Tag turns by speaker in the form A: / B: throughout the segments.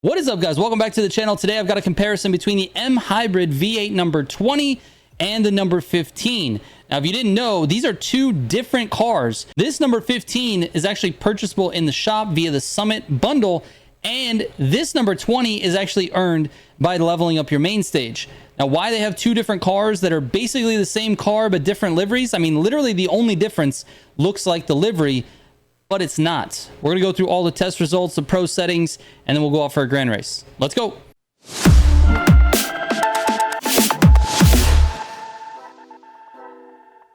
A: What is up, guys? Welcome back to the channel. Today I've got a comparison between the M Hybrid V8 number 20 and the number 15. Now, if you didn't know, these are two different cars. This number 15 is actually purchasable in the shop via the Summit bundle, and this number 20 is actually earned by leveling up your main stage. Now, why they have two different cars that are basically the same car but different liveries? I mean, literally the only difference looks like the livery, but it's not. We're going to go through all the test results, the pro settings, and then we'll go out for a grand race. Let's go. All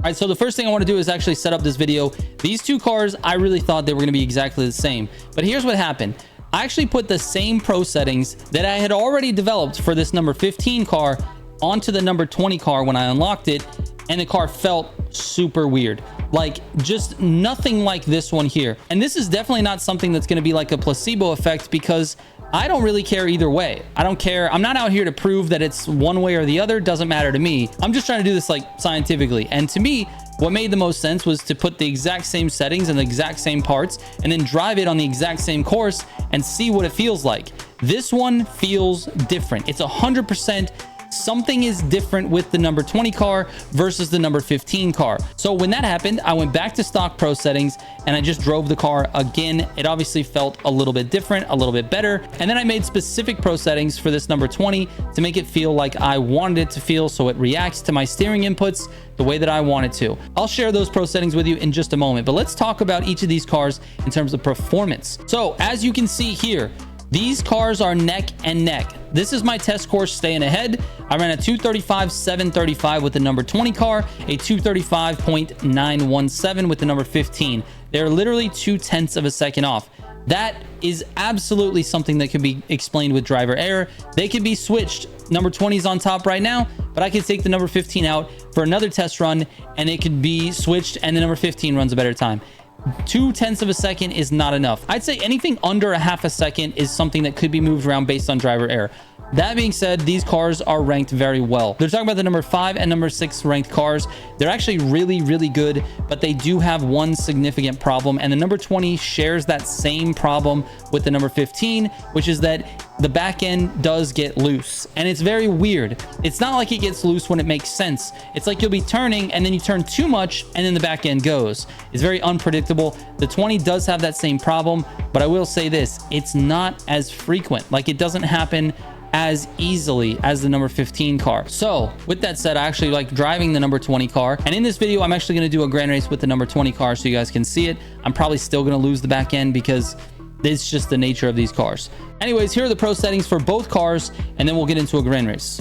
A: right, so the first thing I want to do is actually set up this video. These two cars, I really thought they were going to be exactly the same, but here's what happened. I actually put the same pro settings that I had already developed for this number 15 car onto the number 20 car when I unlocked it, and the car felt super weird. Like, just nothing like this one here. And this is definitely not something that's going to be like a placebo effect, because I don't really care either way. I don't care. I'm not out here to prove that it's one way or the other. Doesn't matter to me. I'm just trying to do this like scientifically. And to me, what made the most sense was to put the exact same settings and the exact same parts and then drive it on the exact same course and see what it feels like. This one feels different. It's 100% something is different with the number 20 car versus the number 15 car. So when that happened, I went back to stock pro settings and I just drove the car again. It obviously felt a little bit different, a little bit better. And then I made specific pro settings for this number 20 to make it feel like I wanted it to feel, so it reacts to my steering inputs the way that I want it to. I'll share those pro settings with you in just a moment, but let's talk about each of these cars in terms of performance. So as you can see here, these cars are neck and neck. This is my test course staying ahead. I ran a 235.735 with the number 20 car, a 235.917 with the number 15. They're literally 0.2 of a second off. That is absolutely something that could be explained with driver error. They could be switched. Number 20 is on top right now, but I could take the number 15 out for another test run and it could be switched and the number 15 runs a better time. 0.2 of a second is not enough. I'd say anything under a half a second is something that could be moved around based on driver error. That being said, these cars are ranked very well. They're talking about the number 5 and number 6 ranked cars. They're actually really, really good, but they do have one significant problem. And the number 20 shares that same problem with the number 15, which is that the back end does get loose. And it's very weird. It's not like it gets loose when it makes sense. It's like you'll be turning and then you turn too much and then the back end goes. It's very unpredictable. The 20 does have that same problem, but I will say this, it's not as frequent. Like, it doesn't happen as easily as the number 15 car. So with that said, I actually like driving the number 20 car, and in this video I'm actually going to do a grand race with the number 20 car so you guys can see it. I'm probably still going to lose the back end because it's just the nature of these cars. Anyways, here are the pro settings for both cars, and then we'll get into a grand race.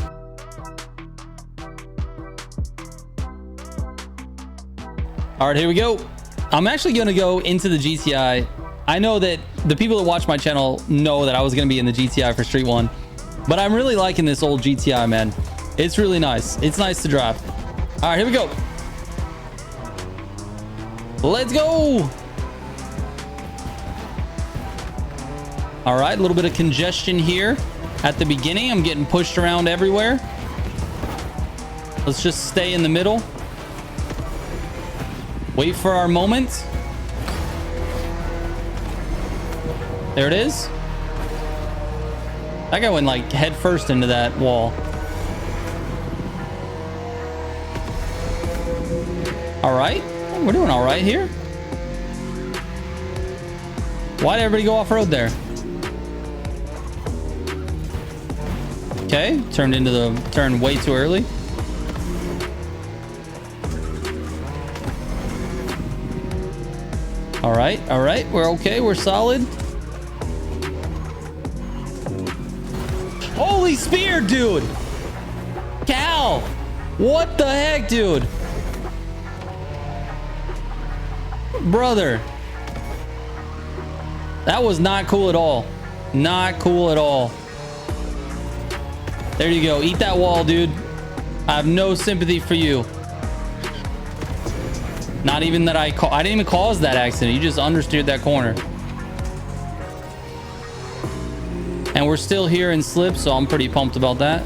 A: All right, here we go. I'm actually going to go into the GTI. I know that the people that watch my channel know that I was going to be in the GTI for Street 1, but I'm really liking this old GTI, man. It's really nice. It's nice to drive. All right, here we go. Let's go. All right, a little bit of congestion here at the beginning. I'm getting pushed around everywhere. Let's just stay in the middle. Wait for our moment. There it is. That guy went like head first into that wall. All right. We're doing all right here. Why did everybody go off road there? Okay. Turned into the turn way too early. All right. All right. We're okay. We're solid. Holy spear, dude. Cal. What the heck, dude? Brother. That was not cool at all. Not cool at all. There you go. Eat that wall, dude. I have no sympathy for you. Not even that I didn't even cause that accident. You just understeered that corner. And we're still here in slip, so I'm pretty pumped about that.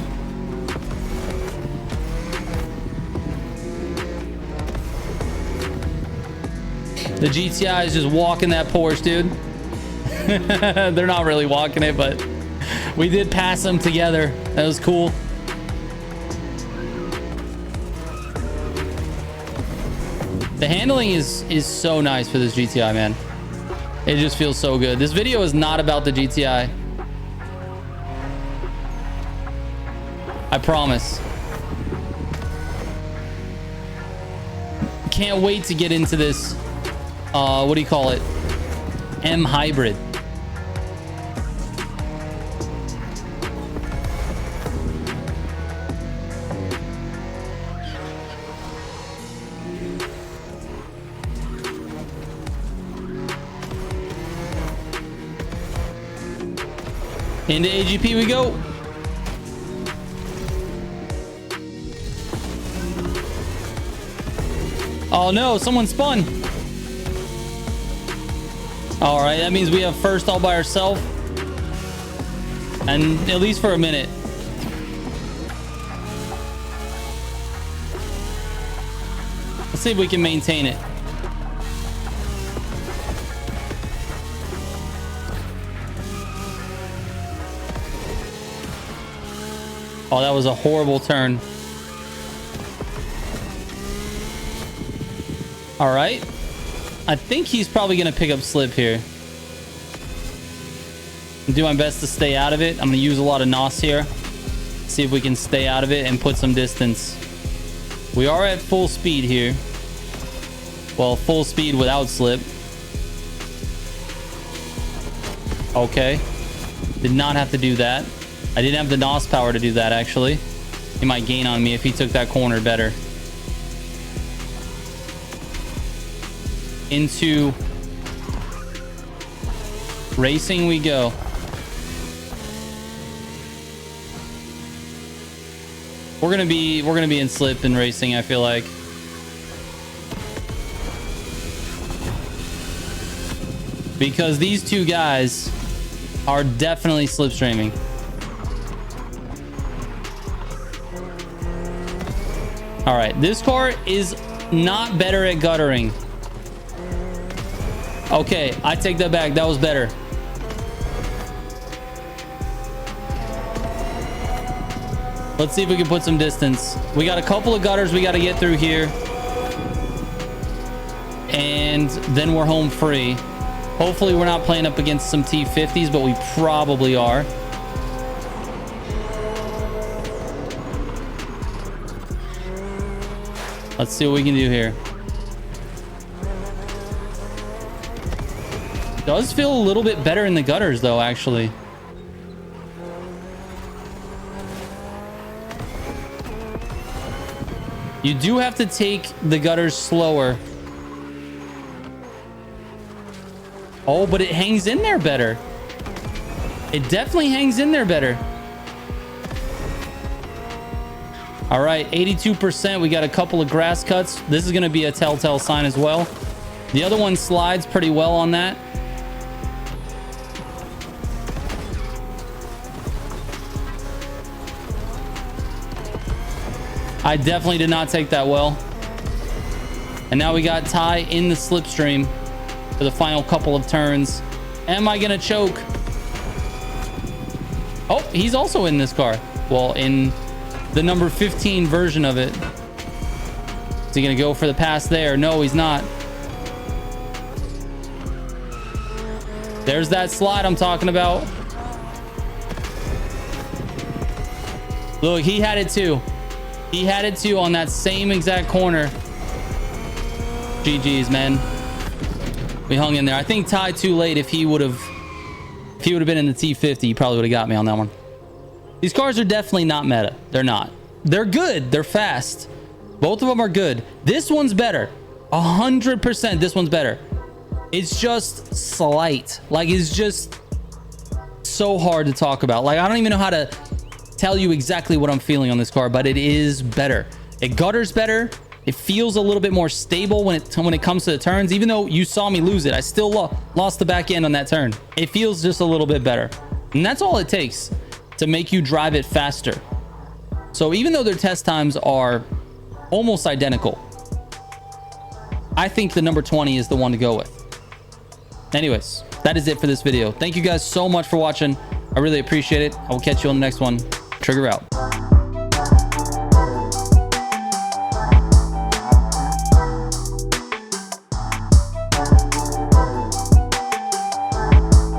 A: The GTI is just walking that Porsche, dude. They're not really walking it, but We did pass them together. That was cool. The handling is so nice for this GTI, man. It just feels so good. This video is not about the GTI. I promise. Can't wait to get into this. What do you call it? M hybrid. Into AGP we go. Oh no, someone spun. All right, that means we have first all by ourselves. And at least for a minute. Let's see if we can maintain it. Oh, that was a horrible turn. All right. I think he's probably going to pick up slip here. Do my best to stay out of it. I'm going to use a lot of NOS here. See if we can stay out of it and put some distance. We are at full speed here. Well, full speed without slip. Okay. Did not have to do that. I didn't have the NOS power to do that, actually. He might gain on me if he took that corner better. Into racing we go. We're gonna be in slip and racing, I feel like. Because these two guys are definitely slipstreaming. All right, this car is not better at guttering. Okay, I take that back. That was better. Let's see if we can put some distance. We got a couple of gutters we got to get through here. And then we're home free. Hopefully we're not playing up against some T50s, but we probably are. Let's see what we can do here. Does feel a little bit better in the gutters, though, actually. You do have to take the gutters slower. Oh, but it hangs in there better. It definitely hangs in there better. All right, 82%. We got a couple of grass cuts. This is going to be a telltale sign as well. The other one slides pretty well on that. I definitely did not take that well. And now we got Ty in the slipstream for the final couple of turns. Am I going to choke? Oh, he's also in this car. Well, in the number 15 version of it. Is he going to go for the pass there? No, he's not. There's that slide I'm talking about. Look, he had it too. He had it too on that same exact corner. GG's, man. We hung in there. I think Ty too late. If he would have been in the T50, he probably would have got me on that one. These cars are definitely not meta. They're not. They're good. They're fast. Both of them are good. This one's better. 100% this one's better. It's just slight. Like, it's just so hard to talk about. Like, I don't even know how to tell you exactly what I'm feeling on this car, but it is better. It gutters better. It feels a little bit more stable when it comes to the turns. Even though you saw me lose it, I still lost the back end on that turn. It feels just a little bit better. And that's all it takes to make you drive it faster. So even though their test times are almost identical, I think the number 20 is the one to go with. Anyways, that is it for this video. Thank you guys so much for watching. I really appreciate it. I will catch you on the next one. Trigger out.